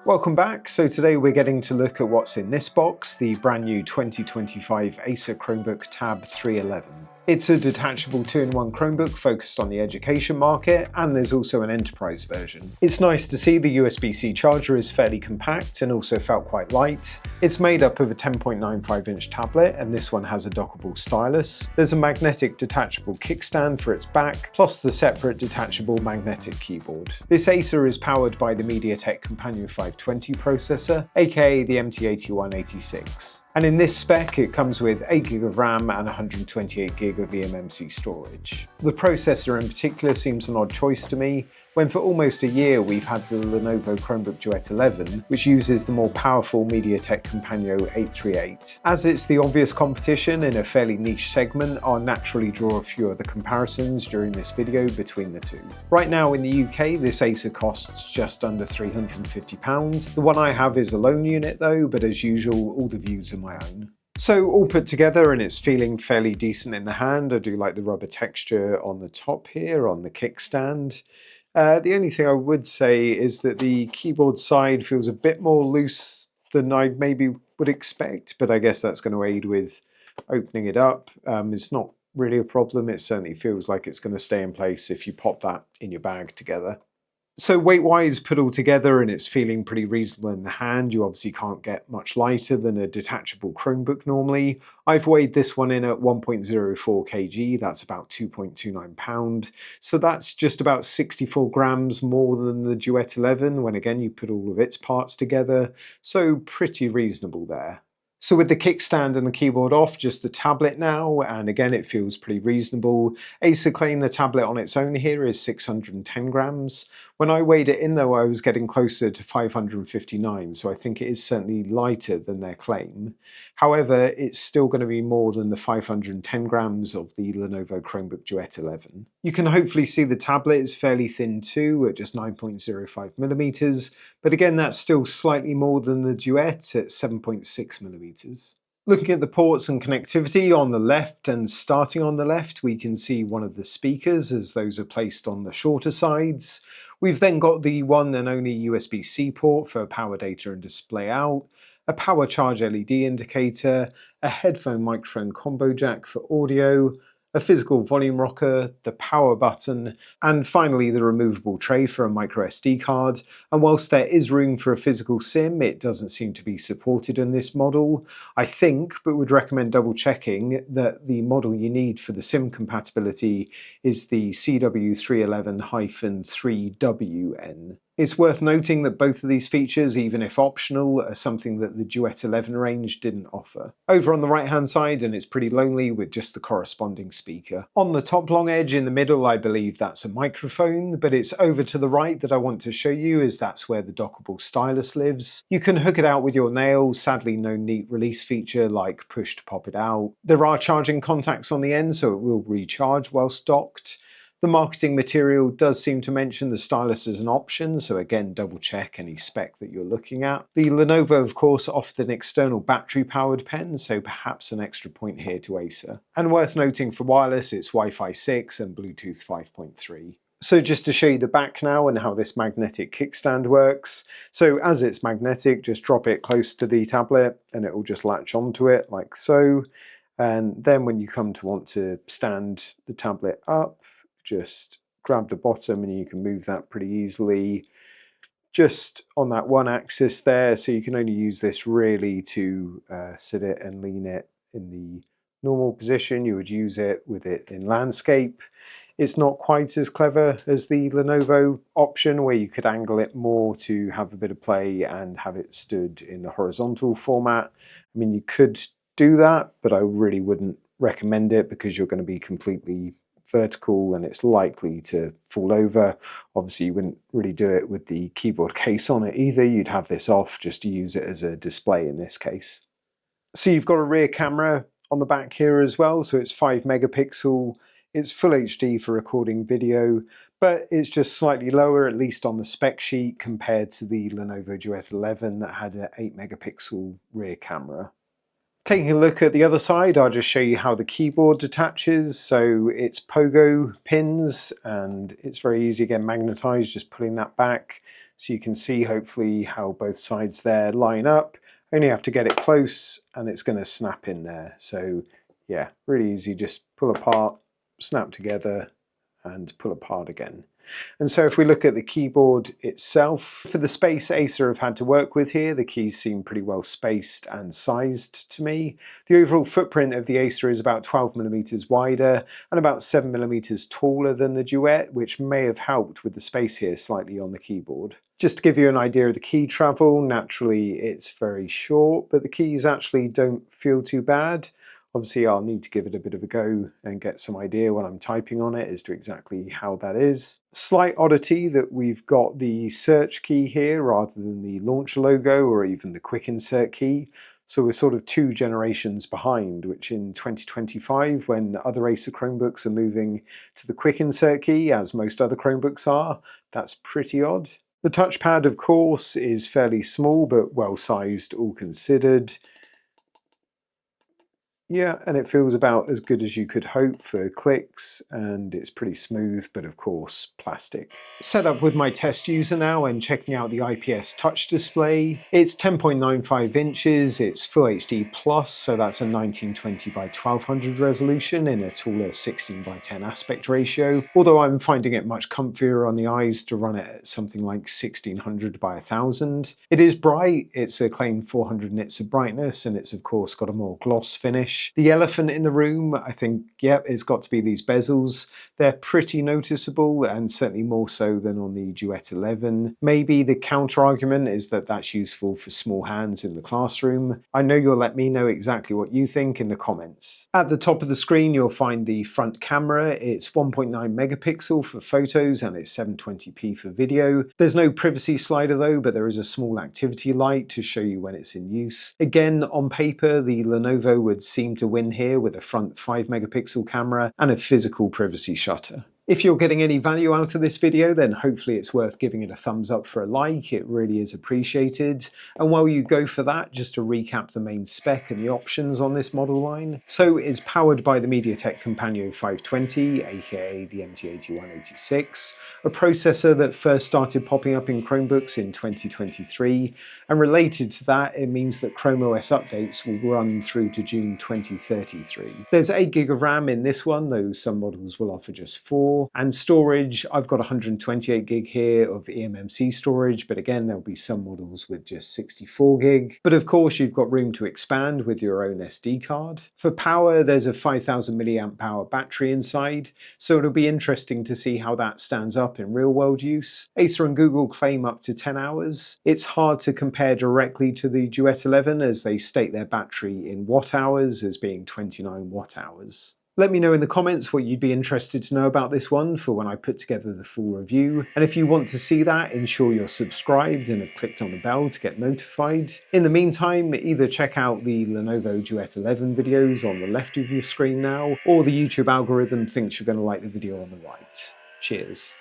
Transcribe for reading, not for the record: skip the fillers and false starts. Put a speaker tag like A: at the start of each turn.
A: Welcome back. So today we're getting to look at what's in this box, the brand new 2025 Acer Chromebook Tab 311. It's a detachable 2-in-1 Chromebook focused on the education market, and there's also an enterprise version. It's nice to see the USB-C charger is fairly compact and also felt quite light. It's made up of a 10.95-inch tablet, and this one has a dockable stylus. There's a magnetic detachable kickstand for its back, plus the separate detachable magnetic keyboard. This Acer is powered by the MediaTek Kompanio 520 processor, aka the MT8186. And in this spec, it comes with 8GB of RAM and 128GB of eMMC storage. The processor in particular seems an odd choice to me, when for almost a year we've had the Lenovo Chromebook Duet 11, which uses the more powerful MediaTek Kompanio 838. As it's the obvious competition in a fairly niche segment, I'll naturally draw a few other comparisons during this video between the two. Right now in the UK, this Acer costs just under £350. The one I have is a loan unit though, but as usual, all the views are my own. So all put together, and it's feeling fairly decent in the hand. I do like the rubber texture on the top here, on the kickstand. The only thing I would say is that the keyboard side feels a bit more loose than I maybe would expect, but I guess that's going to aid with opening it up. It's not really a problem. It certainly feels like it's going to stay in place if you pop that in your bag together. So weight-wise, put all together, and it's feeling pretty reasonable in the hand. You obviously can't get much lighter than a detachable Chromebook normally. I've weighed this one in at 1.04 kg, that's about 2.29 pounds. So that's just about 64 grams more than the Duet 11 when again you put all of its parts together. So pretty reasonable there. So with the kickstand and the keyboard off, just the tablet now, and again it feels pretty reasonable. Acer claim the tablet on its own here is 610 grams. When I weighed it in though, I was getting closer to 559, so I think it is certainly lighter than their claim. However, it's still going to be more than the 510 grams of the Lenovo Chromebook Duet 11. You can hopefully see the tablet is fairly thin too, at just 9.05mm, but again that's still slightly more than the Duet at 7.6mm. Looking at the ports and connectivity on the left, and starting on the left, we can see one of the speakers as those are placed on the shorter sides. We've then got the one and only USB-C port for power data and display out, a power charge LED indicator, a headphone microphone combo jack for audio, a physical volume rocker, the power button, and finally the removable tray for a micro SD card. And whilst there is room for a physical SIM, it doesn't seem to be supported in this model. I think, but would recommend double checking, that the model you need for the SIM compatibility is the CW311-3WN. It's worth noting that both of these features, even if optional, are something that the Duet 11 range didn't offer. Over on the right hand side, and it's pretty lonely with just the corresponding speaker. On the top long edge in the middle, I believe that's a microphone, but it's over to the right that I want to show you, as that's where the dockable stylus lives. You can hook it out with your nail, sadly no neat release feature like push to pop it out. There are charging contacts on the end, so it will recharge whilst docked. The marketing material does seem to mention the stylus as an option, so again double check any spec that you're looking at. The Lenovo of course offered an external battery powered pen, so perhaps an extra point here to Acer. And worth noting for wireless, it's Wi-Fi 6 and Bluetooth 5.3. So just to show you the back now and how this magnetic kickstand works. So as it's magnetic, just drop it close to the tablet and it will just latch onto it like so. And then when you come to want to stand the tablet up, just grab the bottom and you can move that pretty easily just on that one axis there, so you can only use this really to sit it and lean it in the normal position you would use it with it in landscape. It's not quite as clever as the Lenovo option where you could angle it more to have a bit of play and have it stood in the horizontal format. I mean, you could do that, but I really wouldn't recommend it because you're going to be completely vertical and it's likely to fall over. Obviously you wouldn't really do it with the keyboard case on it either. You'd have this off just to use it as a display in this case. So you've got a rear camera on the back here as well, so it's 5 megapixel. It's full HD for recording video, but it's just slightly lower, at least on the spec sheet, compared to the Lenovo Duet 11 that had an 8 megapixel rear camera. Taking a look at the other side, I'll just show you how the keyboard detaches. So it's pogo pins and it's very easy, again magnetized, just pulling that back. So you can see hopefully how both sides there line up. Only have to get it close and it's going to snap in there. So yeah, really easy, just pull apart, snap together and pull apart again. And so if we look at the keyboard itself, for the space Acer have had to work with here, the keys seem pretty well spaced and sized to me. The overall footprint of the Acer is about 12mm wider and about 7mm taller than the Duet, which may have helped with the space here slightly on the keyboard. Just to give you an idea of the key travel, naturally it's very short, but the keys actually don't feel too bad. Obviously I'll need to give it a bit of a go and get some idea when I'm typing on it as to exactly how that is. Slight oddity that we've got the search key here rather than the launcher logo or even the quick insert key. So we're sort of 2 generations behind, which in 2025, when other Acer Chromebooks are moving to the quick insert key, as most other Chromebooks are, that's pretty odd. The touchpad, of course, is fairly small but well sized all considered. Yeah, and it feels about as good as you could hope for clicks, and it's pretty smooth, but of course, plastic. Set up with my test user now and checking out the IPS touch display. It's 10.95 inches, it's Full HD+, so that's a 1920 by 1200 resolution in a taller 16 by 10 aspect ratio, although I'm finding it much comfier on the eyes to run it at something like 1600 by 1000. It is bright, it's a claimed 400 nits of brightness, and it's of course got a more gloss finish. The elephant in the room, I think, yep, it's got to be these bezels. They're pretty noticeable and certainly more so than on the Duet 11. Maybe the counter argument is that that's useful for small hands in the classroom. I know you'll let me know exactly what you think in the comments. At the top of the screen you'll find the front camera. It's 1.9 megapixel for photos and it's 720p for video. There's no privacy slider though, but there is a small activity light to show you when it's in use. Again, on paper the Lenovo would seem to win here with a front 5 megapixel camera and a physical privacy shutter. If you're getting any value out of this video, then hopefully it's worth giving it a thumbs up for a like, it really is appreciated. And while you go for that, just to recap the main spec and the options on this model line. So it's powered by the MediaTek Kompanio 520, aka the MT8186, a processor that first started popping up in Chromebooks in 2023, and related to that, it means that ChromeOS updates will run through to June 2033. There's 8GB of RAM in this one, though some models will offer just 4. And storage, I've got 128GB here of eMMC storage, but again, there'll be some models with just 64GB. But of course, you've got room to expand with your own SD card. For power, there's a 5000 mAh battery inside, so it'll be interesting to see how that stands up in real-world use. Acer and Google claim up to 10 hours. It's hard to compare directly to the Duet 11 as they state their battery in watt hours as being 29 watt hours. Let me know in the comments what you'd be interested to know about this one for when I put together the full review. And if you want to see that, ensure you're subscribed and have clicked on the bell to get notified. In the meantime, either check out the Lenovo Duet 11 videos on the left of your screen now, or the YouTube algorithm thinks you're going to like the video on the right. Cheers.